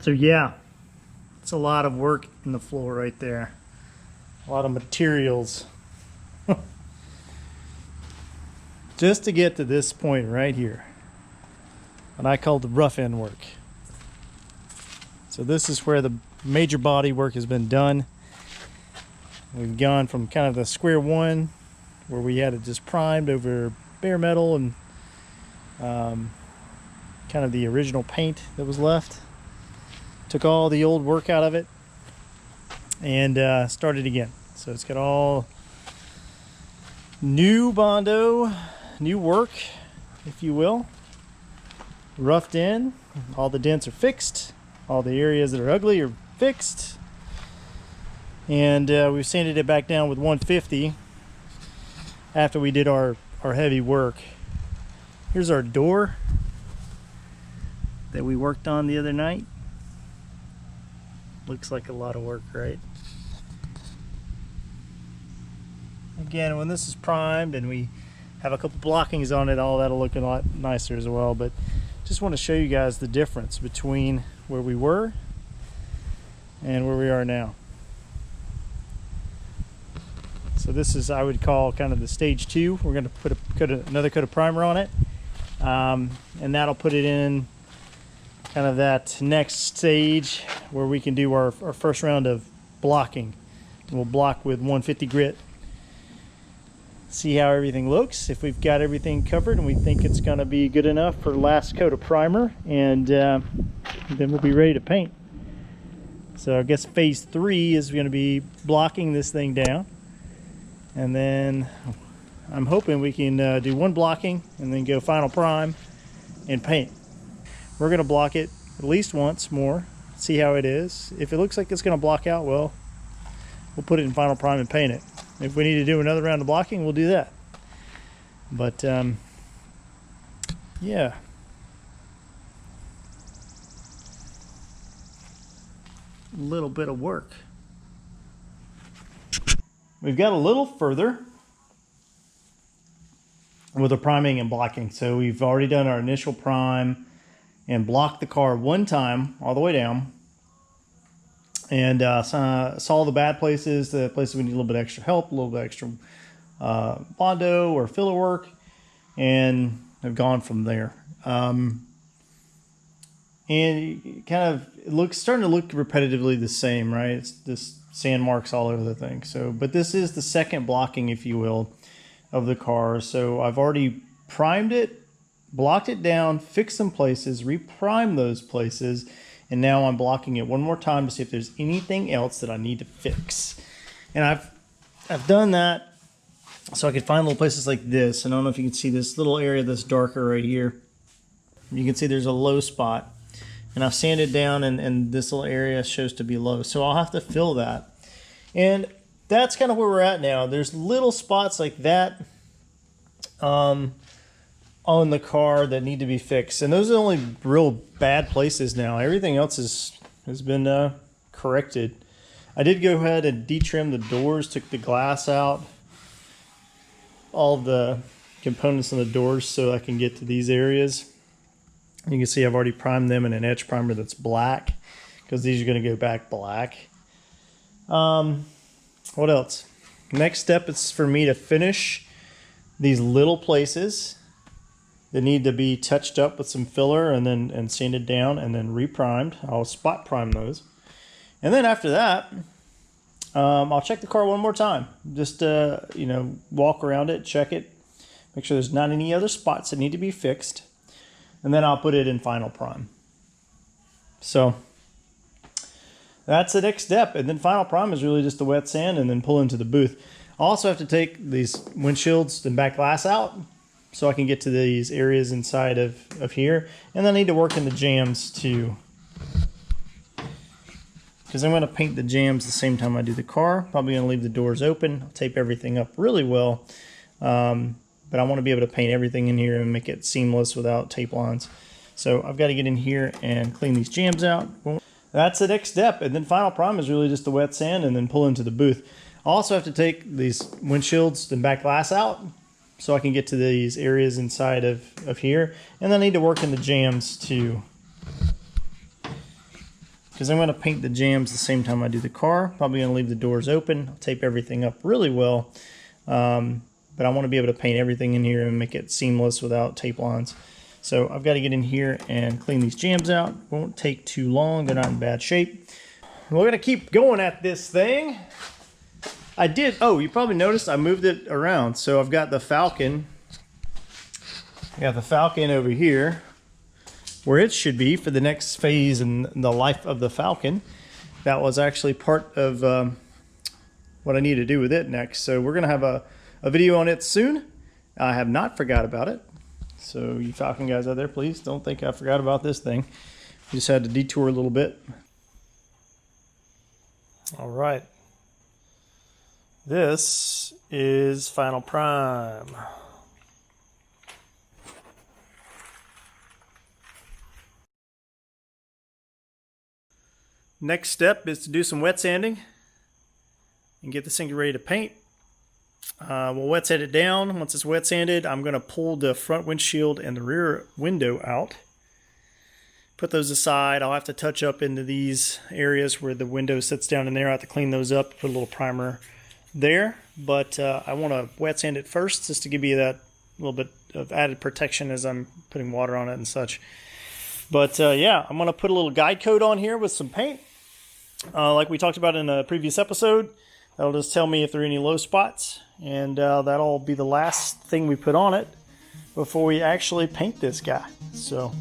So yeah, it's a lot of work in the floor right there. A lot of materials. Just to get to this point right here. What I call the rough end work. So this is where the major body work has been done. We've gone from kind of the square one where we had it just primed over bare metal and kind of the original paint that was left. Took all the old work out of it and started again. So it's got all new Bondo, new work, if you will. Roughed in, all the dents are fixed, all the areas that are ugly are fixed, and we've sanded it back down with 150 after we did our heavy work. Here's our door that we worked on the other night. Looks like a lot of work, right? Again, when this is primed and we have a couple blockings on it, all that'll look a lot nicer as well. But just want to show you guys the difference between where we were and where we are now. So this is, I would call, kind of the stage 2. We're going to put another coat of primer on it, and that'll put it in kind of that next stage where we can do our first round of blocking. We'll block with 150 grit. See how everything looks, if we've got everything covered and we think it's going to be good enough for last coat of primer, and then we'll be ready to paint. So I guess phase 3 is going to be blocking this thing down, and then I'm hoping we can do one blocking and then go final prime and paint. We're going to block it at least once more, see how it is. If it looks like it's going to block out, well, we'll put it in final prime and paint it. If we need to do another round of blocking, we'll do that. But yeah. A little bit of work. We've got a little further with the priming and blocking. So we've already done our initial prime and blocked the car one time all the way down. And saw the bad places, the places we need a little bit extra help, a little bit extra Bondo or filler work, and have gone from there. And it kind of starting to look repetitively the same, right? It's just sand marks all over the thing. So, but this is the second blocking, if you will, of the car. So I've already primed it, blocked it down, fixed some places, reprimed those places. And now I'm blocking it one more time to see if there's anything else that I need to fix. And I've done that so I could find little places like this. And I don't know if you can see this little area that's darker right here. You can see there's a low spot. And I've sanded down and this little area shows to be low. So I'll have to fill that. And that's kind of where we're at now. There's little spots like that on the car that need to be fixed, and those are the only real bad places now. Everything else has been corrected. I did go ahead and detrim the doors, took the glass out, all the components on the doors, so I can get to these areas. You can see I've already primed them in an etch primer that's black, because these are going to go back black. What else? Next step is for me to finish these little places that need to be touched up with some filler and sanded down and then reprimed. I'll spot prime those. And then after that, I'll check the car one more time. Just, you know, walk around it, check it, make sure there's not any other spots that need to be fixed. And then I'll put it in final prime. So that's the next step. And then final prime is really just the wet sand and then pull into the booth. I also have to take these windshields and back glass out so I can get to these areas inside of here. And then I need to work in the jams too, because I'm going to paint the jams the same time I do the car. Probably going to leave the doors open. I'll tape everything up really well. But I want to be able to paint everything in here and make it seamless without tape lines. So I've got to get in here and clean these jams out. That's the next step. And then final prime is really just the wet sand and then pull into the booth. I also have to take these windshields and back glass out so I can get to these areas inside of here. And then I need to work in the jams too, because I'm going to paint the jambs the same time I do the car. Probably going to leave the doors open. I'll tape everything up really well. But I want to be able to paint everything in here and make it seamless without tape lines. So I've got to get in here and clean these jambs out. Won't take too long. They're not in bad shape. We're going to keep going at this thing. I did, oh, you probably noticed I moved it around. So I've got the Falcon. I got the Falcon over here where it should be for the next phase in the life of the Falcon. That was actually part of what I need to do with it next. So we're going to have a video on it soon. I have not forgot about it. So you Falcon guys out there, please don't think I forgot about this thing. We just had to detour a little bit. All right. This is Final Prime. Next step is to do some wet sanding and get this thing ready to paint. We'll wet sand it down. Once it's wet sanded, I'm going to pull the front windshield and the rear window out. Put those aside. I'll have to touch up into these areas where the window sits down in there. I have to clean those up, put a little primer there. But I want to wet sand it first just to give you that little bit of added protection as I'm putting water on it and such. But yeah, I'm going to put a little guide coat on here with some paint. Like we talked about in a previous episode. That'll just tell me if there are any low spots. And that'll be the last thing we put on it before we actually paint this guy. So...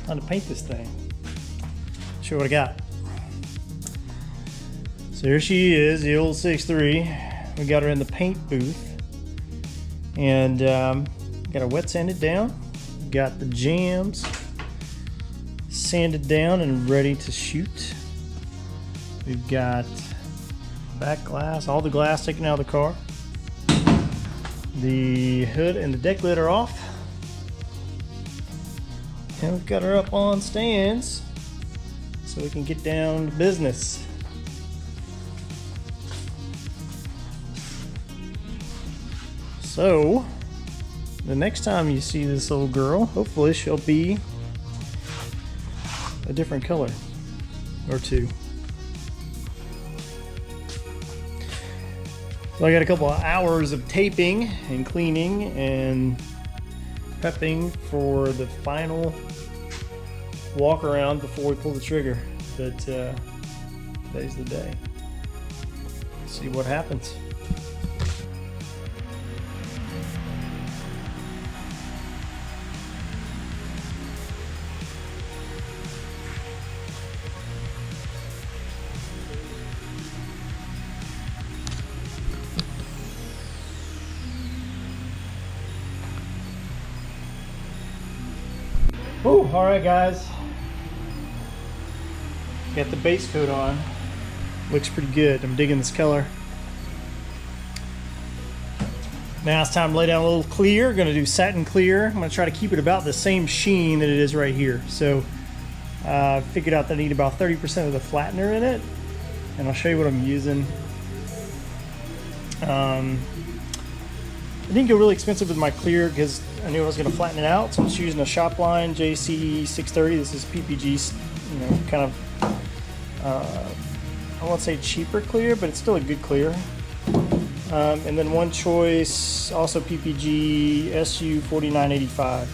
time to paint this thing. Show what I got. So here she is, the old 6.3. We got her in the paint booth, and got her wet sanded down. Got the jambs sanded down and ready to shoot. We've got back glass, all the glass taken out of the car. The hood and the deck lid are off. And we've got her up on stands so we can get down to business. So, the next time you see this little girl, hopefully she'll be a different color or two. So I got a couple of hours of taping and cleaning and prepping for the final walk around before we pull the trigger. But today's the day. Let's see what happens. Oh, all right, guys. Got the base coat on. Looks pretty good. I'm digging this color. Now it's time to lay down a little clear. Gonna do satin clear. I'm gonna try to keep it about the same sheen that it is right here. So I figured out that I need about 30% of the flattener in it, and I'll show you what I'm using. I didn't go really expensive with my clear because I knew I was going to flatten it out, so I'm just using a Shopline JC630. This is PPG's, you know, kind of, I won't say cheaper clear, but it's still a good clear. And then One Choice, also PPG SU4985. So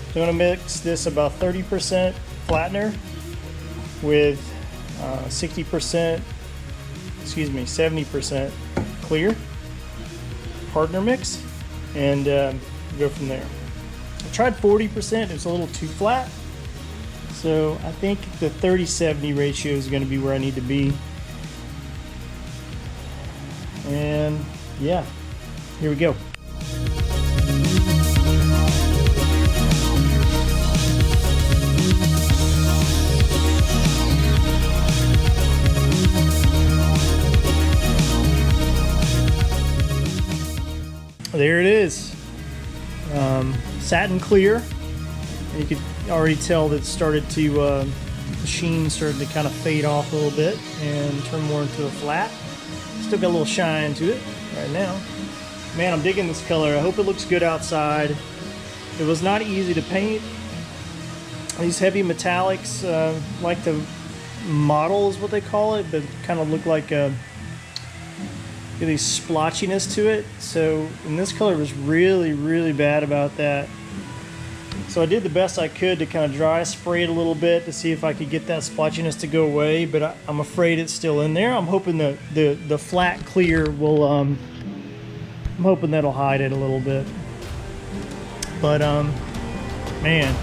I'm going to mix this about 30% flattener with 70% clear partner mix, and go from there. I tried 40%, it was a little too flat, so I think the 30-70 ratio is going to be where I need to be. And yeah, here we go. There it is. Satin clear You could already tell that it started to, the sheen started to kind of fade off a little bit and turn more into a flat. Still got a little shine to it right now. Man, I'm digging this color. I hope it looks good outside. It was not easy to paint. These heavy metallics, like the model is what they call it, but kind of look like a splotchiness to it. So, and this color was really, really bad about that. So I did the best I could to kind of dry spray it a little bit to see if I could get that splotchiness to go away, but I'm afraid it's still in there. I'm hoping the flat clear will, I'm hoping that'll hide it a little bit. But, man,